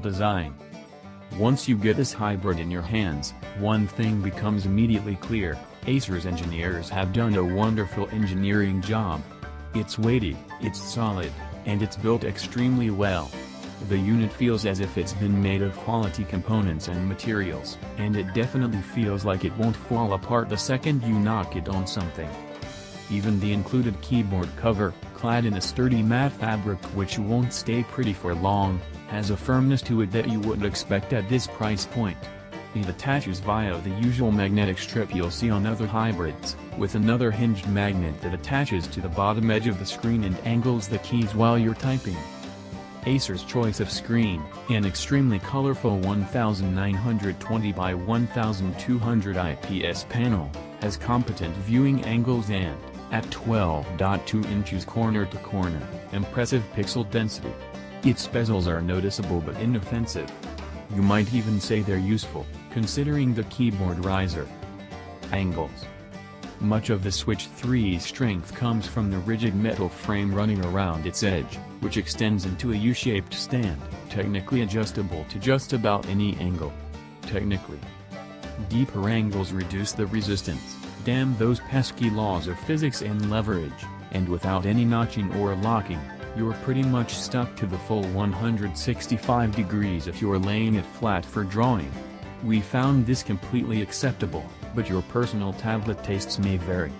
design. Once you get this hybrid in your hands, one thing becomes immediately clear: Acer's engineers have done a wonderful engineering job. It's weighty, it's solid, and it's built extremely well. The unit feels as if it's been made of quality components and materials, and it definitely feels like it won't fall apart the second you knock it on something. Even the included keyboard cover, clad in a sturdy matte fabric which won't stay pretty for long, has a firmness to it that you wouldn't expect at this price point. It attaches via the usual magnetic strip you'll see on other hybrids, with another hinged magnet that attaches to the bottom edge of the screen and angles the keys while you're typing. Acer's choice of screen, an extremely colorful 1920 by 1200 IPS panel, has competent viewing angles and, at 12.2 inches corner to corner, impressive pixel density. Its bezels are noticeable but inoffensive. You might even say they're useful, considering the keyboard riser. Angles. Much of the Switch 3's strength comes from the rigid metal frame running around its edge, which extends into a U-shaped stand, technically adjustable to just about any angle. Technically, deeper angles reduce the resistance, damn those pesky laws of physics and leverage, and without any notching or locking, you're pretty much stuck to the full 165 degrees if you're laying it flat for drawing. We found this completely acceptable, but your personal tablet tastes may vary.